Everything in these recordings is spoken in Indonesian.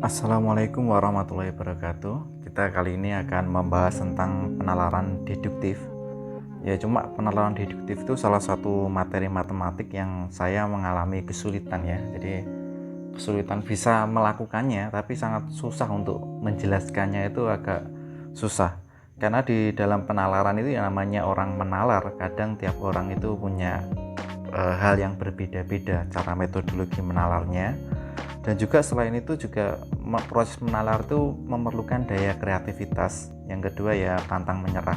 Assalamualaikum warahmatullahi wabarakatuh. Kita kali ini akan membahas tentang penalaran deduktif. Ya, cuma penalaran deduktif itu salah satu materi matematik yang saya mengalami kesulitan ya. Jadi kesulitan bisa melakukannya, tapi sangat susah untuk menjelaskannya, itu agak susah. Karena di dalam penalaran itu yang namanya orang menalar, kadang tiap orang itu punya hal yang berbeda-beda cara metodologi menalarnya. Dan juga selain itu juga proses menalar itu memerlukan daya kreativitas. Yang kedua ya pantang menyerah.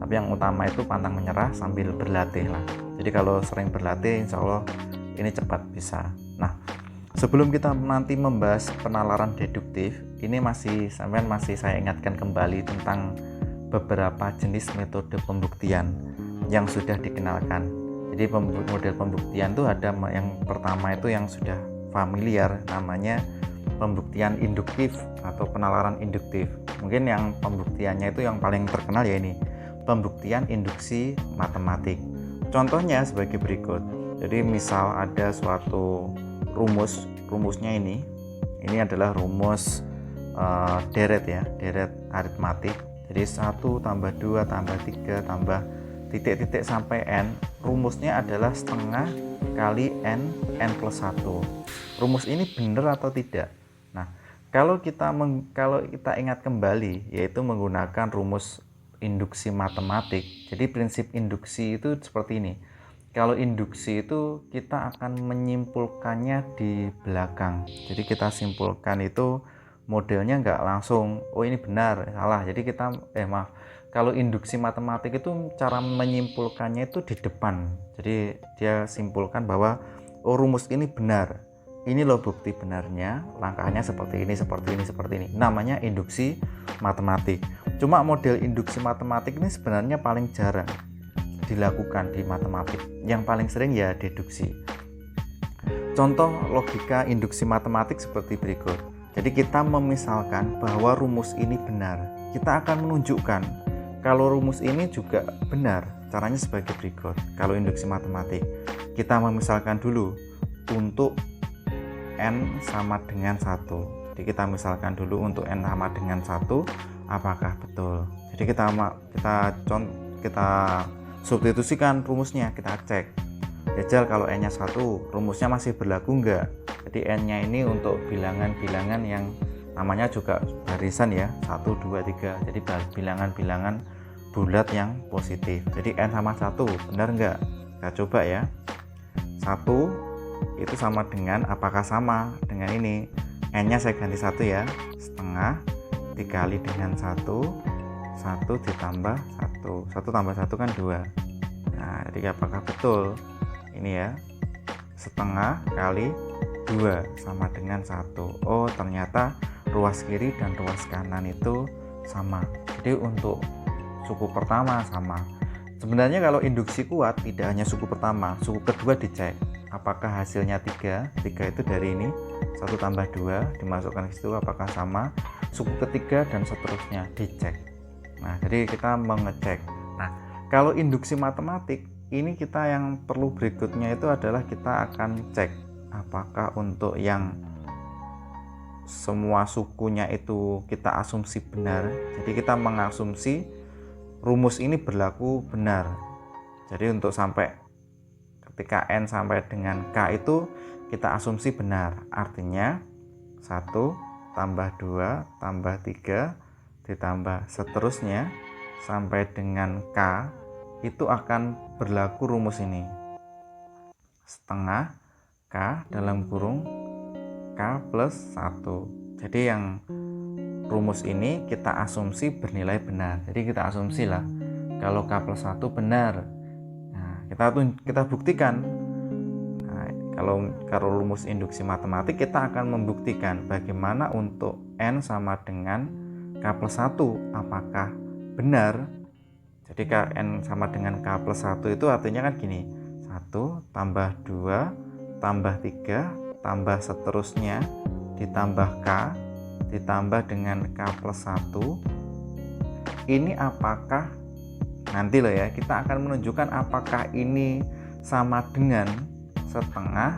Tapi yang utama itu pantang menyerah sambil berlatih lah. Jadi kalau sering berlatih, insya Allah ini cepat bisa. Nah, sebelum kita nanti membahas penalaran deduktif, ini masih saya ingatkan kembali tentang beberapa jenis metode pembuktian yang sudah dikenalkan. Jadi model pembuktian itu ada yang pertama itu yang sudah familiar, namanya pembuktian induktif atau penalaran induktif. Mungkin yang pembuktiannya itu yang paling terkenal ya ini, pembuktian induksi matematik. Contohnya sebagai berikut. Jadi misal ada suatu rumusnya ini adalah rumus deret ya, deret aritmatik. Jadi 1 tambah 2 tambah 3 tambah titik-titik sampai n, rumusnya adalah setengah kali n plus 1. Rumus ini benar atau tidak? Nah, kalau kita ingat kembali, yaitu menggunakan rumus induksi matematik. Jadi prinsip induksi itu seperti ini. Kalau induksi itu kita akan menyimpulkannya di belakang. Jadi kita simpulkan itu modelnya nggak langsung, oh ini benar, salah. Jadi kita kalau induksi matematik itu cara menyimpulkannya itu di depan. Jadi dia simpulkan bahwa oh rumus ini benar. Ini loh bukti benarnya, langkahnya seperti ini, seperti ini, seperti ini. Namanya induksi matematik. Cuma model induksi matematik ini sebenarnya paling jarang dilakukan di matematik. Yang paling sering ya deduksi. Contoh logika induksi matematik seperti berikut. Jadi kita memisalkan bahwa rumus ini benar. Kita akan menunjukkan kalau rumus ini juga benar. Caranya sebagai berikut. Kalau induksi matematik, kita memisalkan dulu untuk n sama dengan 1. Jadi kita misalkan dulu untuk n sama dengan 1, apakah betul. Jadi kita substitusikan rumusnya, kita cek. Jajal kalau n-nya 1, rumusnya masih berlaku enggak? Jadi n-nya ini untuk bilangan-bilangan yang namanya juga barisan ya, 1, 2, 3. Jadi bilangan-bilangan bulat yang positif. Jadi n sama 1 benar enggak? Kita coba ya. 1 itu sama dengan, apakah sama dengan ini? N-nya saya ganti 1 ya, setengah dikali dengan 1 ditambah 1 tambah 1 kan 2. Nah, jadi apakah betul? Ini ya, setengah kali 2 sama dengan 1. Oh, ternyata ruas kiri dan ruas kanan itu sama. Jadi untuk suku pertama sama. Sebenarnya kalau induksi kuat tidak hanya suku pertama, suku kedua dicek. Apakah hasilnya 3 itu dari ini, 1 tambah 2 dimasukkan ke situ, apakah sama, suku ketiga dan seterusnya dicek. Nah, jadi kita mengecek. Nah, kalau induksi matematik ini kita yang perlu berikutnya itu adalah kita akan cek apakah untuk yang semua sukunya itu kita asumsi benar. Jadi kita mengasumsi rumus ini berlaku benar. Jadi untuk sampai ketika n sampai dengan k itu kita asumsi benar. Artinya 1 tambah 2 tambah 3 ditambah seterusnya sampai dengan k itu akan berlaku rumus ini. Setengah k dalam kurung k plus 1. Jadi yang rumus ini kita asumsi bernilai benar. Jadi kita asumsilah kalau k plus 1 benar. Kita buktikan. Nah, kalau rumus induksi matematik kita akan membuktikan bagaimana untuk n sama dengan k plus 1 apakah benar. Jadi n sama dengan k plus 1 itu artinya kan gini, 1 tambah 2 tambah 3 tambah seterusnya ditambah k ditambah dengan k plus 1. Ini apakah nanti loh ya, kita akan menunjukkan apakah ini sama dengan setengah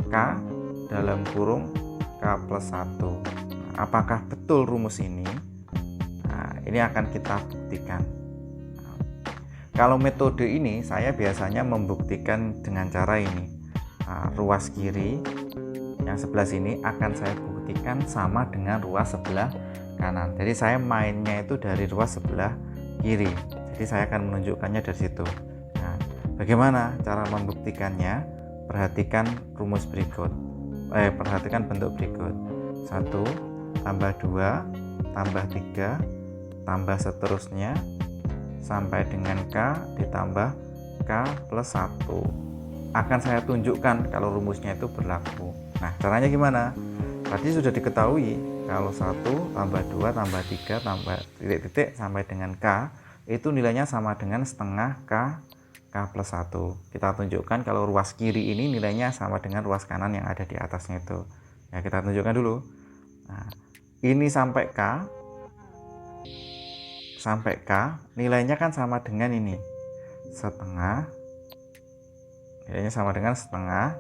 k dalam kurung K plus 1. Nah, apakah betul rumus ini? Nah, ini akan kita buktikan. Nah, kalau metode ini saya biasanya membuktikan dengan cara ini. Nah, ruas kiri yang sebelah sini akan saya buktikan sama dengan ruas sebelah kanan. Jadi saya mainnya itu dari ruas sebelah kiri. Jadi saya akan menunjukkannya dari situ. Nah, bagaimana cara membuktikannya? Perhatikan rumus berikut. Perhatikan bentuk berikut. 1 tambah 2 tambah 3 tambah seterusnya sampai dengan K ditambah K plus 1. Akan saya tunjukkan kalau rumusnya itu berlaku. Nah, caranya gimana? Tadi sudah diketahui kalau 1 tambah 2 tambah 3 tambah titik-titik sampai dengan K itu nilainya sama dengan setengah K plus 1. Kita tunjukkan kalau ruas kiri ini nilainya sama dengan ruas kanan yang ada di atasnya itu. Ya, kita tunjukkan dulu. Nah, ini sampai K nilainya kan sama dengan ini. Nilainya sama dengan setengah,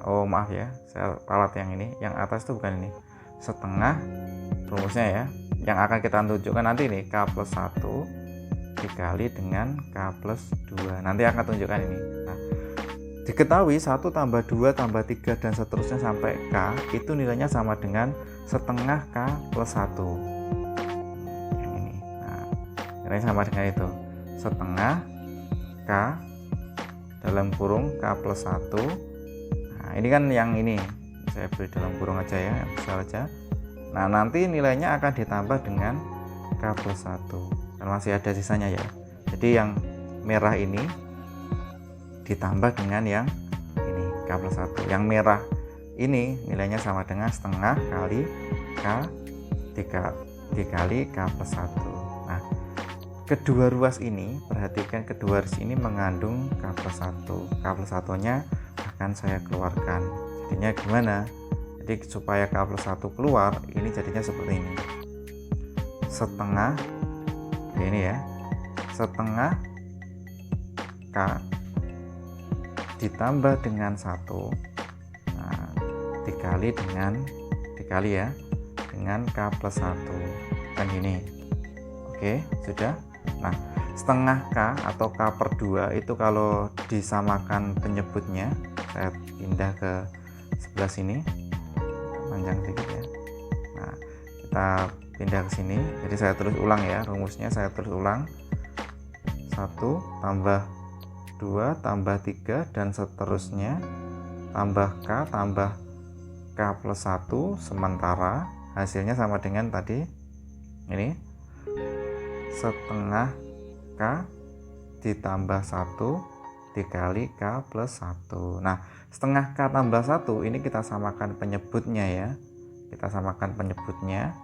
oh maaf ya, saya ralat yang ini, yang atas itu bukan ini, setengah rumusnya ya, yang akan kita tunjukkan nanti ini K plus 1 dikali dengan K plus 2, nanti akan tunjukkan ini. Nah, diketahui 1 tambah 2 tambah 3 dan seterusnya sampai K itu nilainya sama dengan setengah K plus 1 yang ini. Nah, nilainya sama dengan itu, setengah K dalam kurung K plus 1. Nah, ini kan yang ini saya beri dalam kurung aja ya, yang besar aja. Nah, nanti nilainya akan ditambah dengan K plus 1 kan masih ada sisanya ya. Jadi yang merah ini ditambah dengan yang ini K plus 1. Yang merah ini nilainya sama dengan setengah kali K dikali K plus 1. Nah, kedua ruas ini, perhatikan kedua ruas ini mengandung K plus 1. K plus 1 nya akan saya keluarkan. Jadinya gimana? Jadi supaya K plus 1 keluar, ini jadinya seperti ini. Setengah, ini ya, setengah K ditambah dengan 1, nah, dikali ya, dengan K plus 1. Kan gini. Oke, sudah. Nah, setengah K atau K per 2 itu kalau disamakan penyebutnya, saya pindah ke sebelah sini, panjang sedikit ya. Nah, kita pindah ke sini, jadi saya tulis ulang ya rumusnya, saya tulis ulang. 1 tambah 2 tambah 3 dan seterusnya tambah K plus 1, sementara hasilnya sama dengan tadi ini, setengah K ditambah 1 dikali K plus 1. Nah, setengah K tambah 1 ini kita samakan penyebutnya ya, kita samakan penyebutnya,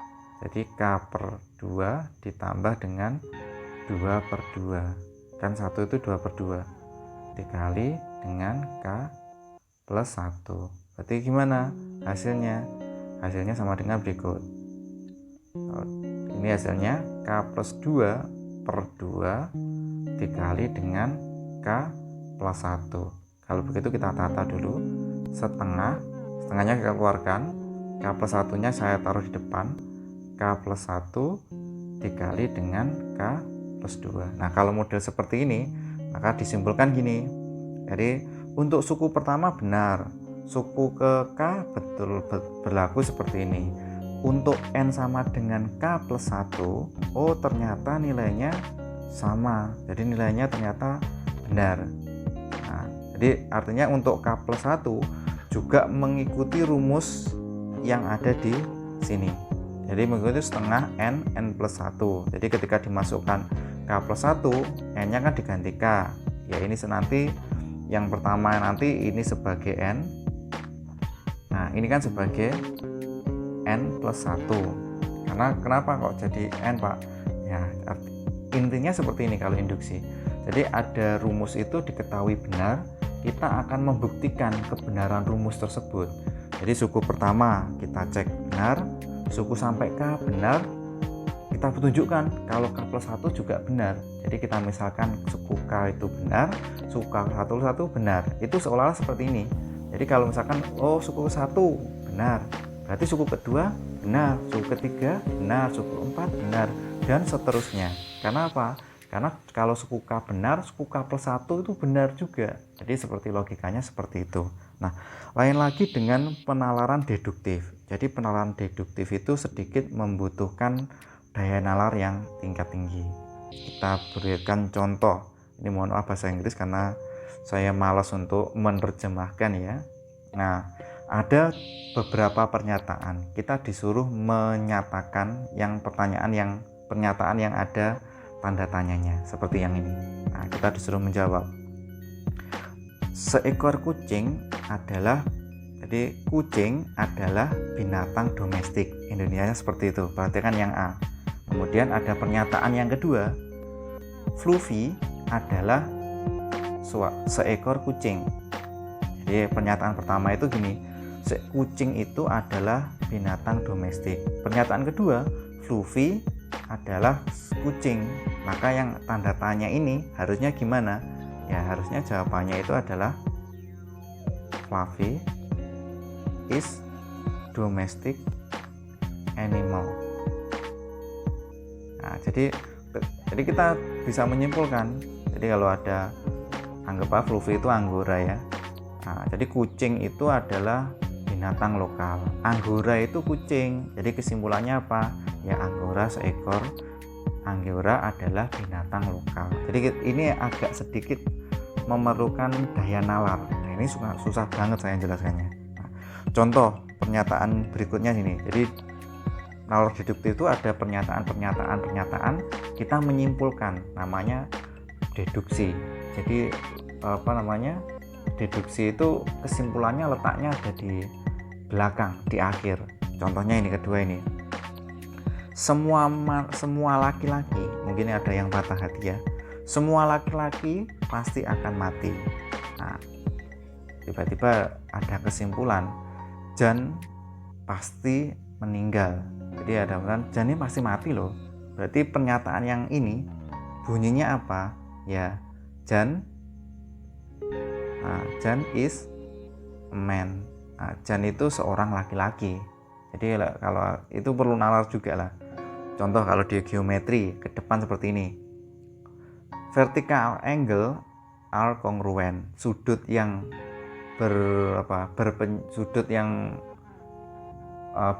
jadi K per 2 ditambah dengan 2 per 2, kan 1 itu 2 per 2 dikali dengan K plus 1. Berarti gimana hasilnya? Hasilnya sama dengan berikut. Ini hasilnya K plus 2 per 2 dikali dengan K plus 1. Kalau begitu kita tata dulu. Setengahnya kita keluarkan, K plus 1 nya saya taruh di depan, K plus 1 dikali dengan K plus 2. Nah, kalau model seperti ini maka disimpulkan gini. Jadi untuk suku pertama benar, suku ke K betul berlaku seperti ini. Untuk N sama dengan K plus 1, oh ternyata nilainya sama, jadi nilainya ternyata benar. Nah, jadi artinya untuk K plus 1 juga mengikuti rumus yang ada di sini. Jadi mengikuti setengah N plus 1. Jadi ketika dimasukkan K plus 1, N nya kan diganti K. Ya ini nanti yang pertama nanti ini sebagai N. Nah, ini kan sebagai N plus 1. Karena kenapa kok jadi N, Pak? Ya, intinya seperti ini kalau induksi. Jadi ada rumus itu diketahui benar, kita akan membuktikan kebenaran rumus tersebut. Jadi suku pertama kita cek benar, suku sampai K benar, K kita tunjukkan kalau K plus 1 juga benar. Jadi kita misalkan suku K itu benar, suku K plus 1 benar. Itu seolah-olah seperti ini. Jadi kalau misalkan suku 1 benar, berarti suku kedua benar, suku ketiga benar, suku keempat benar, dan seterusnya. Karena apa? Karena kalau suku K benar, suku K plus 1 itu benar juga. Jadi seperti logikanya seperti itu. Nah, lain lagi dengan penalaran deduktif. Jadi penalaran deduktif itu sedikit membutuhkan daya nalar yang tingkat tinggi. Kita berikan contoh. Ini mohon maaf bahasa Inggris karena saya malas untuk menerjemahkan ya. Nah, ada beberapa pernyataan. Kita disuruh menyatakan pernyataan yang ada tanda tanyanya seperti yang ini. Nah, kita disuruh menjawab. Seekor kucing adalah, jadi kucing adalah binatang domestik. Indonesianya seperti itu. Perhatikan yang A. Kemudian ada pernyataan yang kedua. Fluffy adalah seekor kucing. Jadi pernyataan pertama itu gini. Kucing itu adalah binatang domestik. Pernyataan kedua, Fluffy adalah kucing. Maka yang tanda tanya ini harusnya gimana? Ya harusnya jawabannya itu adalah Fluffy is domestic animal. Nah, jadi kita bisa menyimpulkan. Jadi kalau ada anggaplah Fluffy itu anggora ya. Nah, jadi kucing itu adalah binatang lokal. Anggora itu kucing. Jadi kesimpulannya apa? Ya anggora adalah binatang lokal. Jadi ini agak sedikit memerlukan daya nalar. Nah, ini susah banget saya jelaskannya. Nah, contoh pernyataan berikutnya sini. Jadi nalar deduktif itu ada pernyataan, kita menyimpulkan, namanya deduksi. Jadi deduksi itu kesimpulannya letaknya ada di belakang, di akhir. Contohnya ini kedua ini. Semua laki-laki, mungkin ada yang patah hati ya. Semua laki-laki pasti akan mati. Nah, tiba-tiba ada kesimpulan Jan pasti meninggal. Jadi ada bilang Jan ini pasti mati loh. Berarti pernyataan yang ini bunyinya apa? Ya, Jan is a man. Jan itu seorang laki-laki. Jadi kalau itu perlu nalar juga lah. Contoh kalau di geometri ke depan seperti ini. Vertical angle are congruent. Sudut yang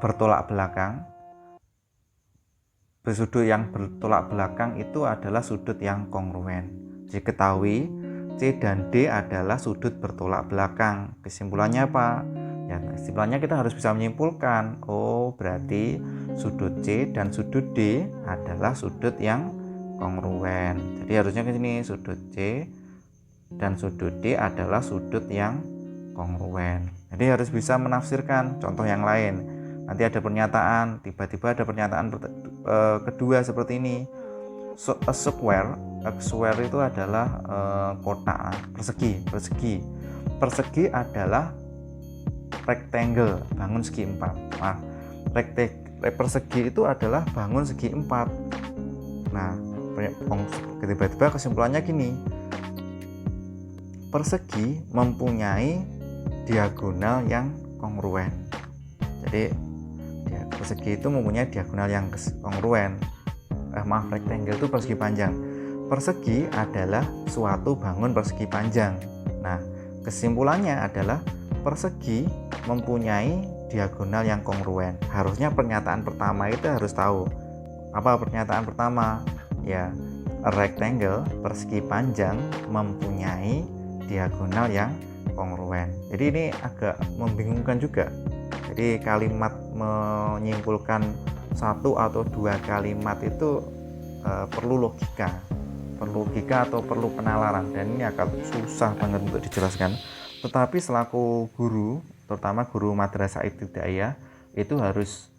bertolak belakang. Sudut yang bertolak belakang itu adalah sudut yang kongruen. Diketahui C dan D adalah sudut bertolak belakang. Kesimpulannya apa? Ya, kesimpulannya kita harus bisa menyimpulkan. Berarti sudut C dan sudut D adalah sudut yang kongruen. Jadi harusnya ke sini sudut C dan sudut D adalah sudut yang kongruen. Jadi harus bisa menafsirkan. Contoh yang lain. Nanti ada pernyataan, tiba-tiba ada pernyataan kedua seperti ini. A square itu adalah kotak, persegi. Persegi adalah rectangle, bangun segi 4. Nah, persegi itu adalah bangun segi 4. Nah, tiba-tiba kesimpulannya gini. Persegi mempunyai diagonal yang kongruen. Jadi persegi itu mempunyai diagonal yang kongruen. Rectangle itu persegi panjang. Persegi adalah suatu bangun persegi panjang. Nah, kesimpulannya adalah persegi mempunyai diagonal yang kongruen. Harusnya pernyataan pertama itu harus tahu. Apa pernyataan pertama? Ya, rectangle persegi panjang mempunyai diagonal yang kongruen. Jadi ini agak membingungkan juga. Jadi kalimat menyimpulkan satu atau dua kalimat itu perlu logika atau perlu penalaran, dan ini agak susah banget untuk dijelaskan. Tetapi selaku guru, terutama guru madrasah ibtidaiyah, itu harus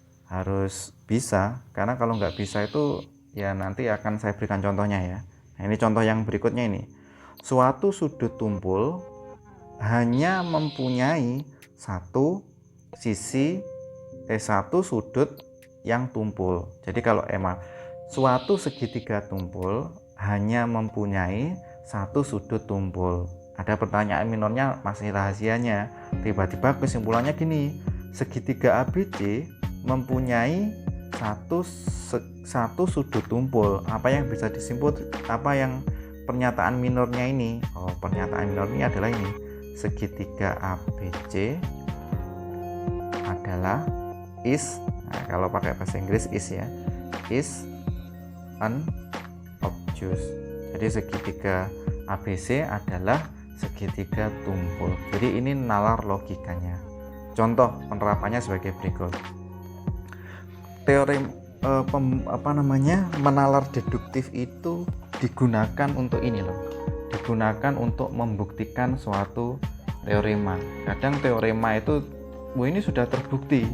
bisa, karena kalau nggak bisa itu ya nanti akan saya berikan contohnya ya. Nah, ini contoh yang berikutnya ini. Suatu sudut tumpul hanya mempunyai satu sudut yang tumpul. Jadi kalau suatu segitiga tumpul hanya mempunyai satu sudut tumpul. Ada pertanyaan minornya, masih rahasianya. Tiba-tiba kesimpulannya gini, segitiga ABC mempunyai satu sudut tumpul. Apa yang bisa disimpul? Apa yang pernyataan minornya ini? Oh, pernyataan minornya adalah ini. Segitiga ABC adalah is, nah, kalau pakai bahasa Inggris is ya, is an obtuse. Jadi segitiga ABC adalah segitiga tumpul. Jadi ini nalar logikanya. Contoh penerapannya sebagai berikut. Teori menalar deduktif itu digunakan untuk ini loh. Digunakan untuk membuktikan suatu teorema. Kadang teorema itu ini sudah terbukti,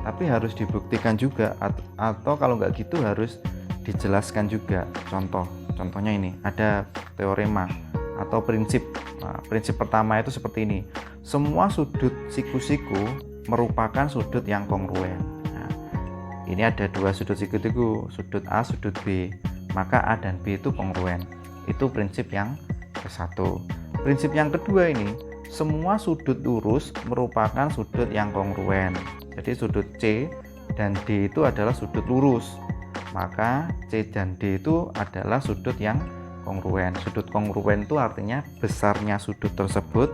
tapi harus dibuktikan juga, atau kalau nggak gitu harus dijelaskan juga. Contohnya ini ada teorema atau prinsip. Nah, prinsip pertama itu seperti ini. Semua sudut siku-siku merupakan sudut yang kongruen. Nah, ini ada dua sudut siku-siku, sudut A, sudut B. Maka A dan B itu kongruen. Itu prinsip yang ke-1. Prinsip yang kedua ini, semua sudut lurus merupakan sudut yang kongruen. Jadi sudut C dan D itu adalah sudut lurus. Maka C dan D itu adalah sudut yang kongruen. Sudut kongruen itu artinya besarnya sudut tersebut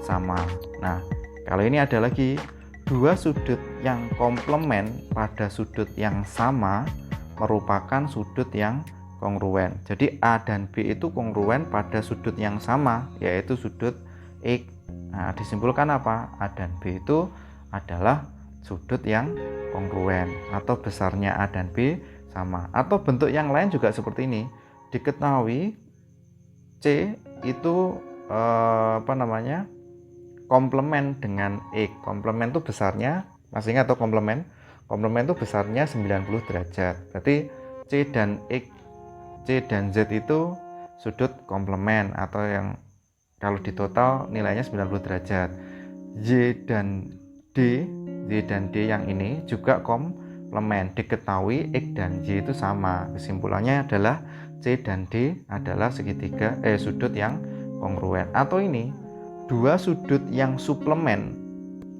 sama. Nah, kalau ini ada lagi dua sudut yang komplement pada sudut yang sama merupakan sudut yang kongruen. Jadi A dan B itu kongruen pada sudut yang sama, yaitu sudut X. Nah, disimpulkan apa? A dan B itu adalah sudut yang kongruen atau besarnya A dan B sama. Atau bentuk yang lain juga seperti ini. Diketahui C itu komplement dengan X. Komplement itu besarnya, masih ingat atau komplement? Komplement itu besarnya 90 derajat. Berarti C dan X, C dan Z itu sudut komplement atau yang kalau di total nilainya 90 derajat. Y dan D yang ini juga komplement. Diketahui X dan Y itu sama. Kesimpulannya adalah C dan D adalah sudut yang kongruen. Atau ini dua sudut yang suplemen.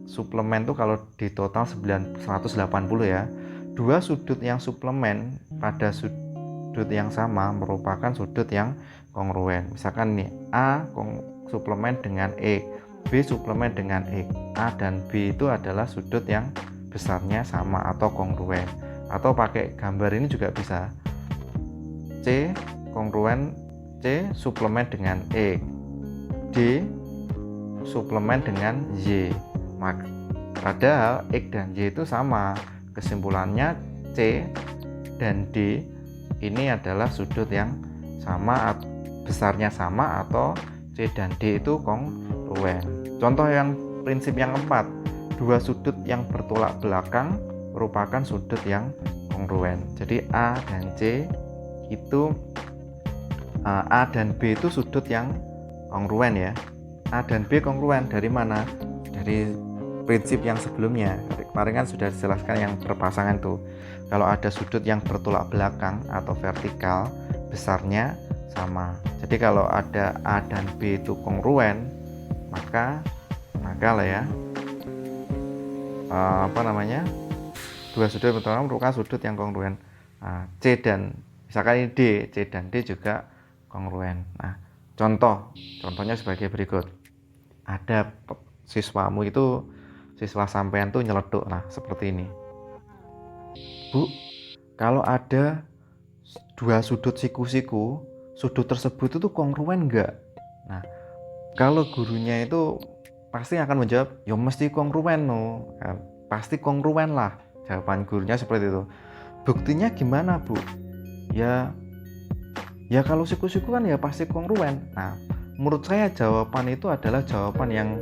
Suplemen itu kalau di total 180 ya. Dua sudut yang suplemen pada sudut yang sama merupakan sudut yang kongruen. Misalkan nih A suplemen dengan X, B suplemen dengan X. A dan B itu adalah sudut yang besarnya sama atau kongruen. Atau pakai gambar ini juga bisa. C kongruen, C suplemen dengan X, D suplemen dengan Y. Padahal X dan Y itu sama. Kesimpulannya C dan D ini adalah sudut yang sama, besarnya sama, atau C dan D itu kongruen. Contoh yang prinsip yang keempat, dua sudut yang bertolak belakang merupakan sudut yang kongruen. Jadi A dan C itu A dan B itu sudut yang kongruen ya. A dan B kongruen dari mana? Dari prinsip yang sebelumnya. Kemarin kan sudah dijelaskan yang berpasangan tuh. Kalau ada sudut yang bertolak belakang atau vertikal, besarnya sama. Jadi kalau ada A dan B itu kongruen, maka lah ya. Dua sudut bertolak merupakan sudut yang kongruen. Nah, misalkan ini D, C dan D juga kongruen. Nah, contohnya sebagai berikut. Ada siswa sampean tuh nyeletuk, nah seperti ini. Bu, kalau ada dua sudut siku-siku, sudut tersebut itu kongruen enggak? Nah, kalau gurunya itu pasti akan menjawab, ya mesti kongruen no. Pasti kongruen lah. Jawaban gurunya seperti itu. Buktinya gimana, Bu? Ya kalau siku-siku kan ya pasti kongruen. Nah, menurut saya jawaban itu adalah jawaban yang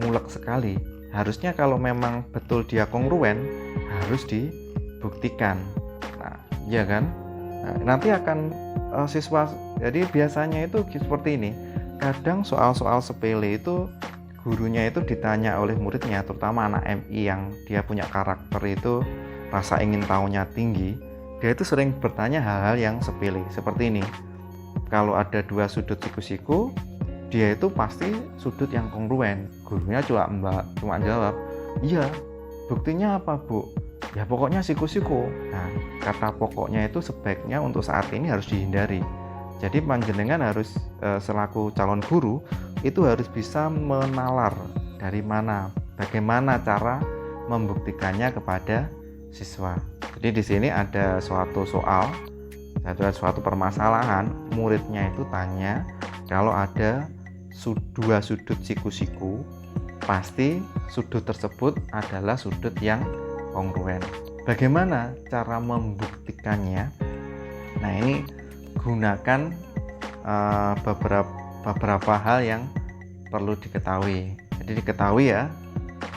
mulek sekali. Harusnya kalau memang betul dia kongruen, harus dibuktikan. Nah, ya kan? Nah, nanti akan siswa, jadi biasanya itu seperti ini. Kadang soal-soal sepele itu gurunya itu ditanya oleh muridnya, terutama anak MI yang dia punya karakter itu rasa ingin tahunya tinggi. dia itu sering bertanya hal-hal yang sepele seperti ini. Kalau ada dua sudut siku-siku, dia itu pasti sudut yang kongruen. Gurunya cuma jawab, iya. Buktinya apa, Bu? Ya pokoknya siku-siku. Nah, kata pokoknya itu sebaiknya untuk saat ini harus dihindari. Jadi panjenengan harus selaku calon guru itu harus bisa menalar dari mana, bagaimana cara membuktikannya kepada siswa. Jadi di sini ada suatu soal, suatu permasalahan, muridnya itu tanya kalau ada dua sudut siku-siku, pasti sudut tersebut adalah sudut yang kongruen. Bagaimana cara membuktikannya? Nah, ini gunakan beberapa hal yang perlu diketahui. Jadi diketahui ya.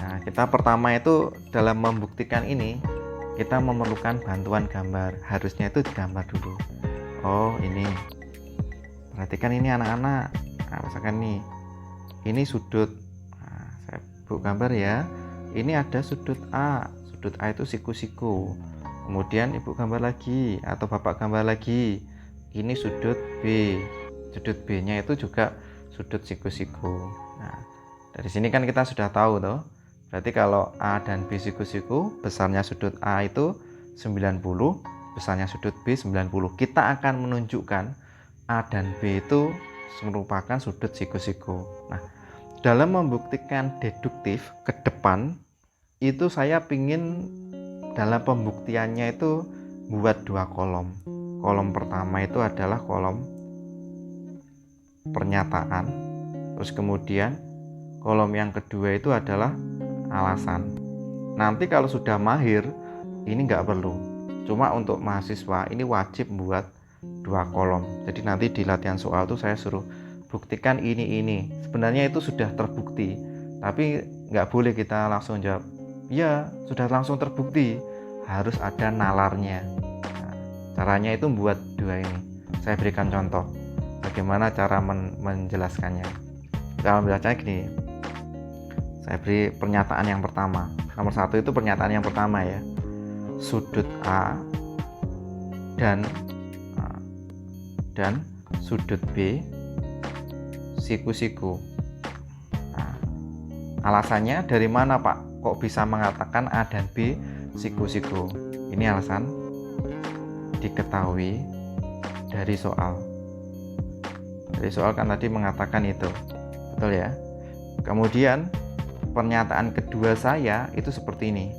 Nah, kita pertama itu dalam membuktikan ini kita memerlukan bantuan gambar. Harusnya itu digambar dulu. Oh, ini. Perhatikan ini anak-anak. Nah, misalkan nih, ini sudut. Nah, saya buat gambar ya. Ini ada sudut A. Sudut A itu siku-siku. Kemudian ibu gambar lagi atau bapak gambar lagi. Ini sudut B. Sudut B-nya itu juga sudut siku-siku. Nah, dari sini kan kita sudah tahu toh. Berarti kalau A dan B siku-siku, besarnya sudut A itu 90, besarnya sudut B 90. Kita akan menunjukkan A dan B itu merupakan sudut siku-siku. Nah, dalam membuktikan deduktif ke depan, itu saya pingin dalam pembuktiannya itu buat dua kolom. Kolom pertama itu adalah kolom pernyataan, terus kemudian kolom yang kedua itu adalah alasan. Nanti kalau sudah mahir, ini nggak perlu. Cuma untuk mahasiswa ini wajib buat dua kolom. Jadi nanti di latihan soal tuh saya suruh buktikan ini. Sebenarnya itu sudah terbukti, tapi nggak boleh kita langsung jawab, ya sudah langsung terbukti. Harus ada nalarnya. Nah, caranya itu buat dua ini. Saya berikan contoh bagaimana cara menjelaskannya. Kalau bacanya gini, saya beri pernyataan yang pertama. Nomor 1 itu pernyataan yang pertama ya. Sudut A dan sudut B siku-siku. Nah, alasannya dari mana, Pak? Kok bisa mengatakan A dan B siku-siku? Ini alasan diketahui dari soal. Dari soal kan tadi mengatakan itu. Betul ya? Kemudian pernyataan kedua saya itu seperti ini.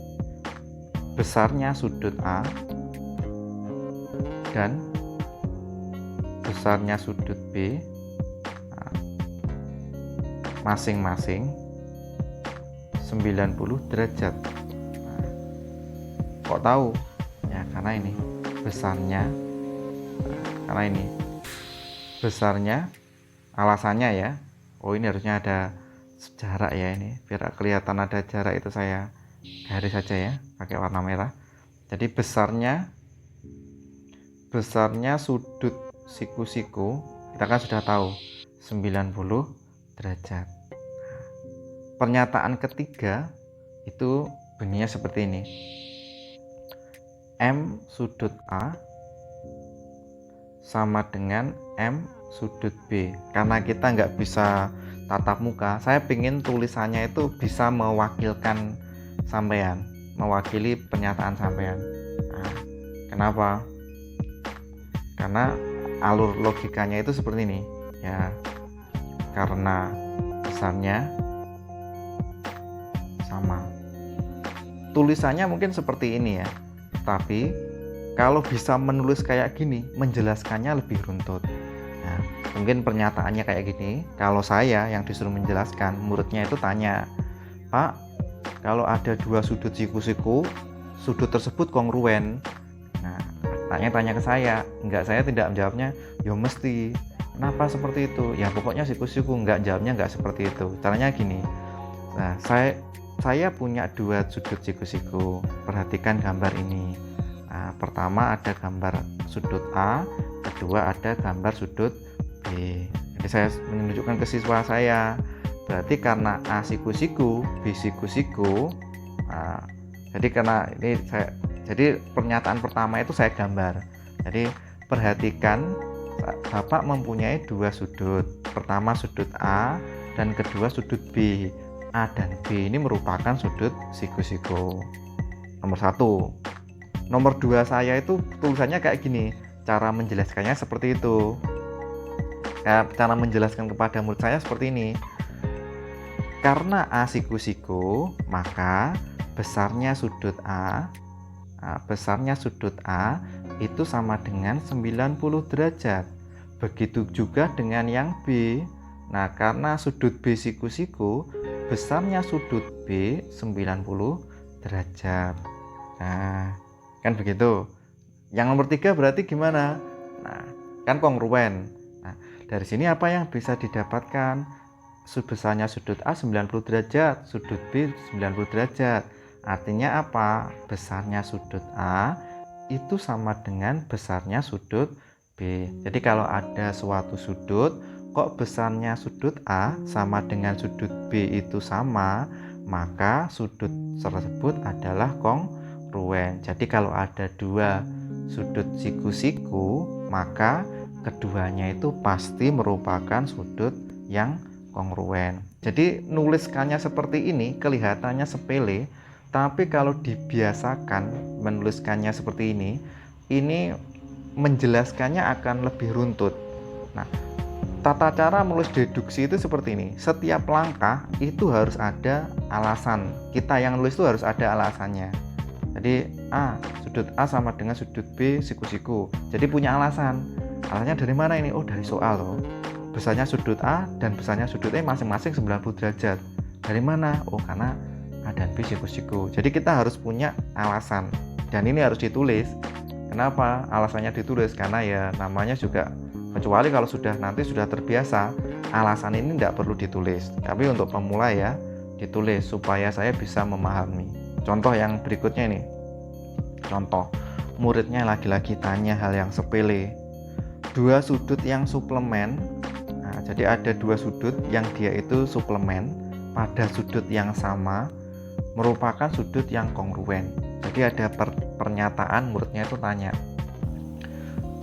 Besarnya sudut A dan besarnya sudut B masing-masing 90 derajat. Nah, kok tahu? Ya karena ini besarnya, karena ini besarnya, alasannya ya. Oh, ini harusnya ada jarak ya, ini biar kelihatan ada jarak itu saya garis saja ya pakai warna merah. Jadi besarnya sudut siku-siku kita kan sudah tahu 90 derajat. Pernyataan ketiga itu bunyinya seperti ini. M sudut A sama dengan M sudut B. Karena kita nggak bisa tatap muka, saya ingin tulisannya itu bisa mewakilkan sampean, mewakili pernyataan sampean. Nah, kenapa? Karena alur logikanya itu seperti ini ya, karena besarnya sama. Tulisannya mungkin seperti ini ya, tapi kalau bisa menulis kayak gini, menjelaskannya lebih runtut. Nah, mungkin pernyataannya kayak gini. Kalau saya yang disuruh menjelaskan, muridnya itu tanya, Pak, kalau ada dua sudut siku-siku, sudut tersebut kongruen. Nah, tanya ke saya. Enggak, saya tidak menjawabnya, ya mesti. Kenapa seperti itu? Ya pokoknya siku-siku. Enggak, jawabnya enggak seperti itu. Caranya gini. Nah, saya punya dua sudut siku-siku. Perhatikan gambar ini. Nah, pertama ada gambar sudut A, kedua ada gambar sudut B. Jadi saya menunjukkan ke siswa saya. Berarti karena A siku-siku, B siku-siku. Nah, jadi karena ini Jadi pernyataan pertama itu saya gambar. Jadi perhatikan, Bapak mempunyai dua sudut. Pertama sudut A dan kedua sudut B. A dan B ini merupakan sudut siku-siku. Nomor satu. Nomor dua saya itu tulisannya kayak gini. Cara menjelaskannya seperti itu. Cara menjelaskan kepada murid saya seperti ini. Karena A siku-siku, maka besarnya sudut A itu sama dengan 90 derajat. Begitu juga dengan yang B. Nah, karena sudut B siku-siku, besarnya sudut B 90 derajat. Nah, kan begitu. Yang nomor 3 berarti gimana? Nah, kan kongruen. Nah, dari sini apa yang bisa didapatkan? Besarnya sudut A 90 derajat, sudut B 90 derajat. Artinya apa? Besarnya sudut A itu sama dengan besarnya sudut B. Jadi kalau ada suatu sudut, kok besarnya sudut A sama dengan sudut B itu sama, maka sudut tersebut adalah kongruen. Jadi kalau ada dua sudut siku-siku, maka keduanya itu pasti merupakan sudut yang kongruen. Jadi nuliskannya seperti ini kelihatannya sepele, tapi kalau dibiasakan menuliskannya seperti ini menjelaskannya akan lebih runtut. Nah, tata cara menulis deduksi itu seperti ini. Setiap langkah itu harus ada alasan. Kita yang nulis itu harus ada alasannya. Jadi sudut A sama dengan sudut B siku-siku. Jadi punya alasan. Alasannya dari mana ini? Oh, dari soal loh. Besarnya sudut A dan besarnya sudut E masing-masing 90 derajat. Dari mana? Oh, karena A dan B siku-siku. Jadi kita harus punya alasan. Dan ini harus ditulis. Kenapa alasannya ditulis? Karena ya namanya juga, kecuali kalau nanti sudah terbiasa, alasan ini tidak perlu ditulis. Tapi untuk pemula ya ditulis supaya saya bisa memahami. Contoh yang berikutnya ini. Contoh, muridnya lagi-lagi tanya hal yang sepele. Dua sudut yang suplemen. Nah, jadi ada dua sudut yang dia itu suplemen pada sudut yang sama merupakan sudut yang kongruen. Jadi ada pernyataan, muridnya itu tanya,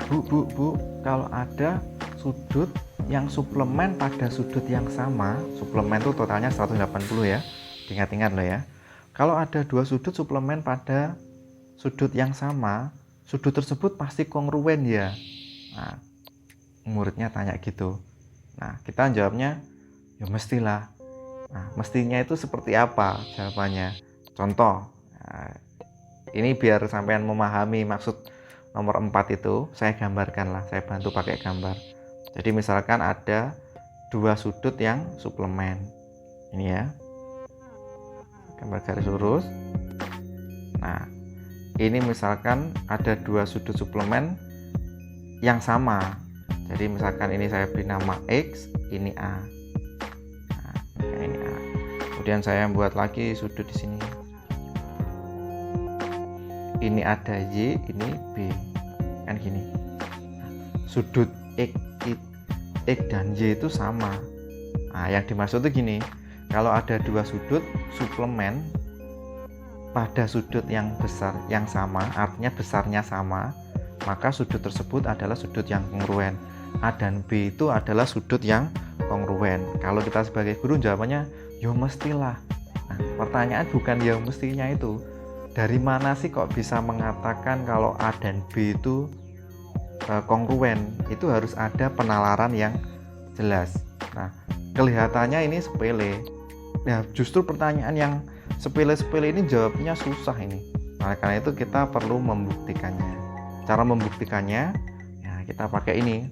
Bu, kalau ada sudut yang suplemen pada sudut yang sama, suplemen itu totalnya 180 ya, ingat-ingat loh ya. Kalau ada dua sudut suplemen pada sudut yang sama, sudut tersebut pasti kongruen ya. Nah, muridnya tanya gitu. Nah, kita jawabnya, ya mestilah. Nah, mestinya itu seperti apa jawabannya? Contoh, ini biar sampean memahami maksud nomor 4 itu, saya gambarkan lah, saya bantu pakai gambar. Jadi misalkan ada dua sudut yang suplemen. Ini ya, gambar garis lurus. Nah, ini misalkan ada dua sudut suplemen yang sama. Jadi misalkan ini saya beri nama X, ini A. Nah, ini A. Kemudian saya buat lagi sudut di sini. Ini ada Y, ini B. Kan gini. Sudut X dan Y itu sama. Nah, yang dimaksud itu gini. Kalau ada dua sudut suplemen pada sudut yang besar yang sama, artinya besarnya sama, maka sudut tersebut adalah sudut yang kongruen. A dan B itu adalah sudut yang kongruen. Kalau kita sebagai guru jawabannya, ya mestilah. Nah, pertanyaan bukan ya mestinya itu. Dari mana sih kok bisa mengatakan kalau A dan B itu kongruen? Itu harus ada penalaran yang jelas. Nah, kelihatannya ini sepele. Nah, justru pertanyaan yang sepele-sepele ini jawabnya susah ini. Nah, karena itu kita perlu membuktikannya. Cara membuktikannya, ya kita pakai ini.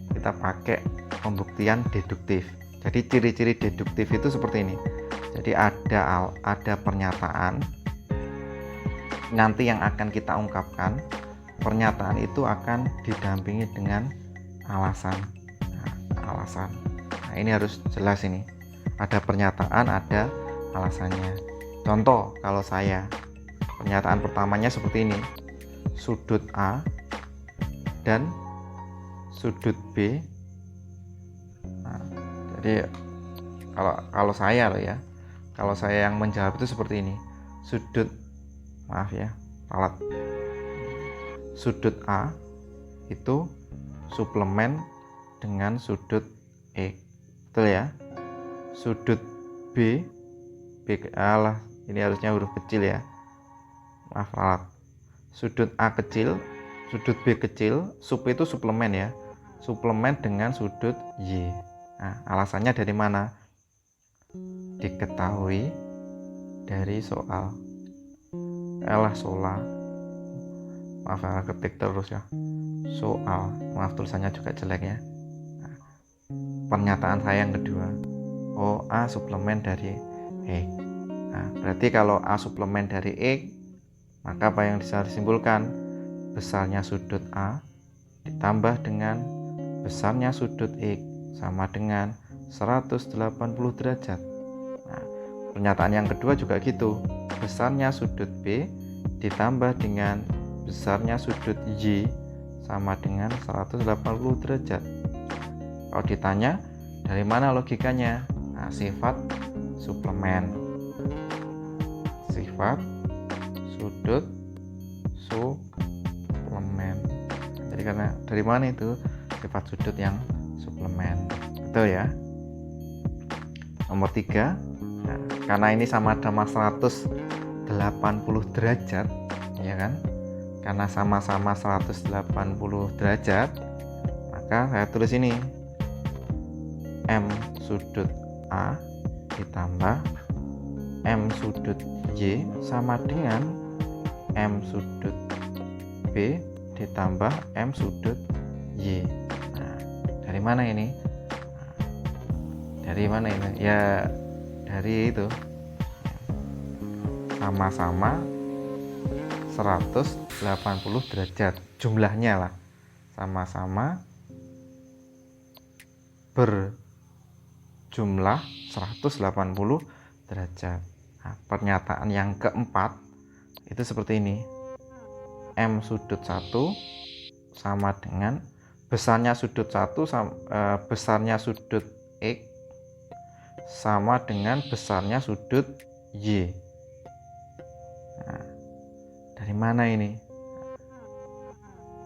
Kita pakai pembuktian deduktif. Jadi ciri-ciri deduktif itu seperti ini. Jadi ada pernyataan nanti yang akan kita ungkapkan. Pernyataan itu akan didampingi dengan alasan. Alasan. Nah, ini harus jelas ini. Ada pernyataan, ada alasannya. Contoh, kalau saya pernyataan pertamanya seperti ini. Sudut A dan sudut B. Nah, jadi kalau saya loh ya. Kalau saya yang menjawab itu seperti ini. Sudut, maaf ya. ralat. Sudut A itu suplemen dengan sudut X, betul ya. Sudut B ini harusnya huruf kecil ya, maaf ralat. Sudut A kecil, sudut B kecil, itu suplemen ya, suplemen dengan sudut Y. Nah, alasannya dari mana? Diketahui dari soal. Sola, maaf ketik terus ya, soal, maaf tulisannya juga jelek ya. Nah, pernyataan saya yang kedua, A suplemen dari X. Nah, berarti kalau A suplemen dari X, maka apa yang bisa disimpulkan? Besarnya sudut A ditambah dengan besarnya sudut X sama dengan 180 derajat. Nah, pernyataan yang kedua juga gitu. Besarnya sudut B ditambah dengan besarnya sudut Y sama dengan 180 derajat. Kalau ditanya, dari mana logikanya? Nah, sifat suplemen. Sifat sudut suplemen. Jadi karena dari mana itu sifat sudut yang suplemen, betul ya. Nomor 3, nah, karena ini sama-sama 180 derajat ya kan, karena sama-sama 180 derajat, maka saya tulis ini M sudut A ditambah M sudut Y sama dengan M sudut B ditambah M sudut Y. Nah, dari mana ini? Dari mana ini? Ya dari itu, sama-sama 180 derajat jumlahnya lah, sama-sama berjumlah 180 derajat. Nah, pernyataan yang keempat itu seperti ini. M sudut 1 sama dengan besarnya sudut 1 besarnya sudut X sama dengan besarnya sudut Y. Nah, dari mana ini?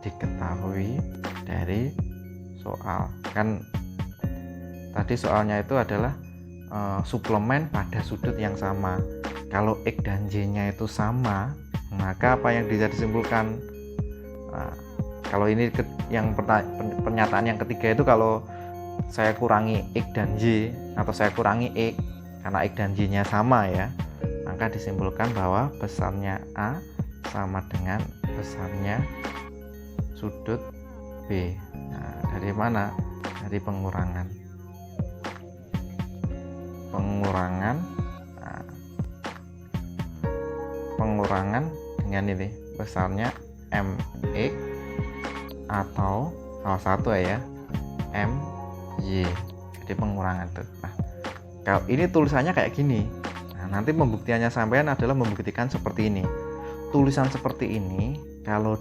Diketahui dari soal. Kan tadi soalnya itu adalah suplemen pada sudut yang sama. Kalau X dan Y-nya itu sama, maka apa yang bisa disimpulkan? Nah, kalau ini yang pernyataan yang ketiga itu kalau saya kurangi X dan Y atau saya kurangi X karena X dan Y-nya sama ya, maka disimpulkan bahwa besarnya A sama dengan besarnya sudut B. Nah, dari mana? Dari pengurangan. Pengurangan dengan ini besarnya MX atau salah satu ya MY. Jadi pengurangan tuh. Nah, kalau ini tulisannya kayak gini. Nah, nanti pembuktiannya sampean adalah membuktikan seperti ini. Tulisan seperti ini kalau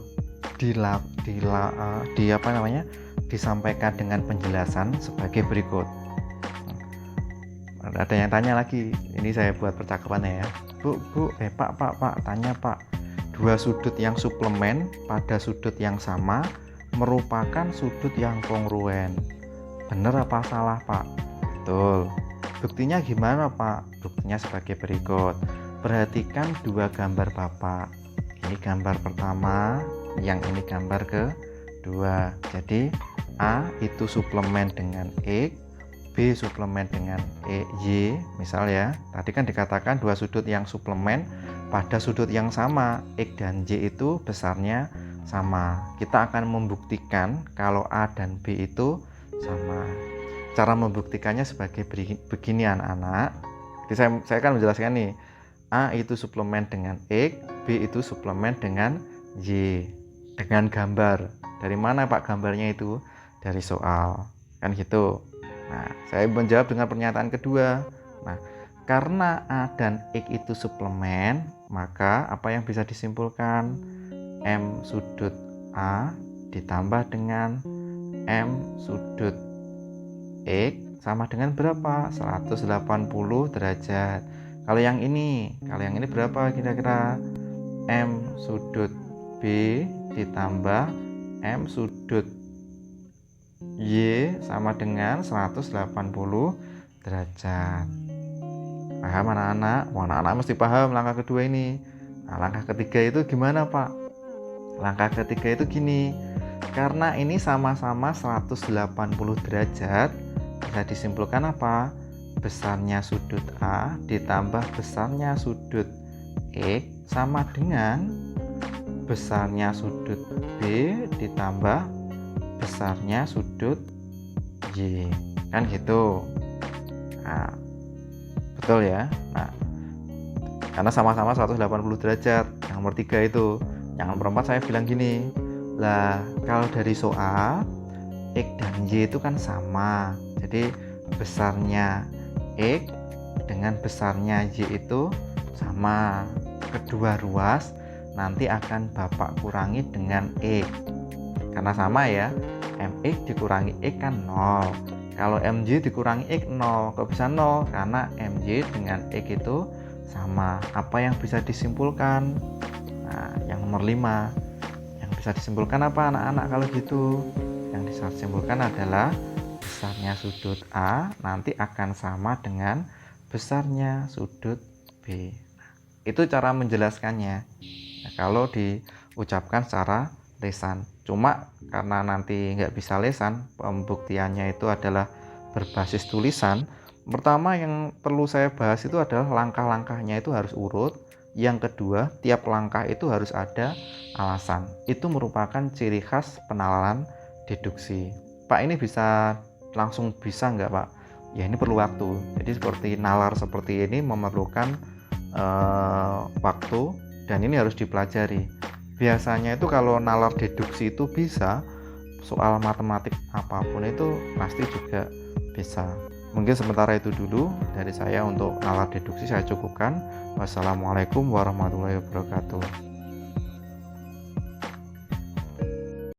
disampaikan dengan penjelasan sebagai berikut. Ada yang tanya lagi, ini saya buat percakapannya ya. Pak, tanya Pak, dua sudut yang suplemen pada sudut yang sama merupakan sudut yang kongruen. Benar apa salah Pak? Betul. Buktinya gimana Pak? Buktinya sebagai berikut. Perhatikan dua gambar Bapak. Ini gambar pertama, yang ini gambar kedua. Jadi A itu suplemen dengan X, B suplemen dengan Y, misal ya. Tadi kan dikatakan dua sudut yang suplemen pada sudut yang sama, X dan Y itu besarnya sama. Kita akan membuktikan kalau A dan B itu sama. Cara membuktikannya sebagai begini anak-anak. Jadi saya akan menjelaskan nih. A itu suplemen dengan X, B itu suplemen dengan Y. Dengan gambar. Dari mana Pak gambarnya itu? Dari soal. Kan gitu. Nah, saya menjawab dengan pernyataan kedua. Nah, karena A dan X itu suplemen, maka apa yang bisa disimpulkan? M sudut A ditambah dengan M sudut X sama dengan berapa? 180 derajat. Kalau yang ini berapa kira-kira? M sudut B ditambah M sudut Y sama dengan 180 derajat. Paham anak-anak? Wah, anak-anak mesti paham langkah kedua ini. Nah, langkah ketiga itu gimana, Pak? Langkah ketiga itu gini. Karena ini sama-sama 180 derajat, bisa disimpulkan apa? Besarnya sudut A ditambah besarnya sudut X sama dengan besarnya sudut B ditambah besarnya sudut Y. Kan gitu. Nah, betul ya. Nah, karena sama-sama 180 derajat. Yang nomor 3 itu. Yang nomor 4 saya bilang gini. Lah, kalau dari soal X dan Y itu kan sama. Jadi besarnya X dengan besarnya Y itu sama. Kedua ruas nanti akan Bapak kurangi dengan X. Karena sama ya. MX dikurangi X kan 0. Kalau MY dikurangi X 0. Kok bisa 0? Karena MY dengan X itu sama. Apa yang bisa disimpulkan? Nah, yang nomor 5. Yang bisa disimpulkan apa anak-anak kalau gitu? Yang bisa disimpulkan adalah besarnya sudut A nanti akan sama dengan besarnya sudut B. Nah, itu cara menjelaskannya. Nah, kalau diucapkan secara lesan. Cuma karena nanti nggak bisa lesan, pembuktiannya itu adalah berbasis tulisan. Pertama yang perlu saya bahas itu adalah langkah-langkahnya itu harus urut. Yang kedua, tiap langkah itu harus ada alasan. Itu merupakan ciri khas penalaran deduksi. Pak, ini langsung bisa nggak, Pak? Ya, ini perlu waktu. Jadi seperti nalar seperti ini memerlukan waktu dan ini harus dipelajari. Biasanya itu kalau nalar deduksi itu bisa, soal matematik apapun itu pasti juga bisa. Mungkin sementara itu dulu dari saya untuk nalar deduksi saya cukupkan. Wassalamualaikum warahmatullahi wabarakatuh.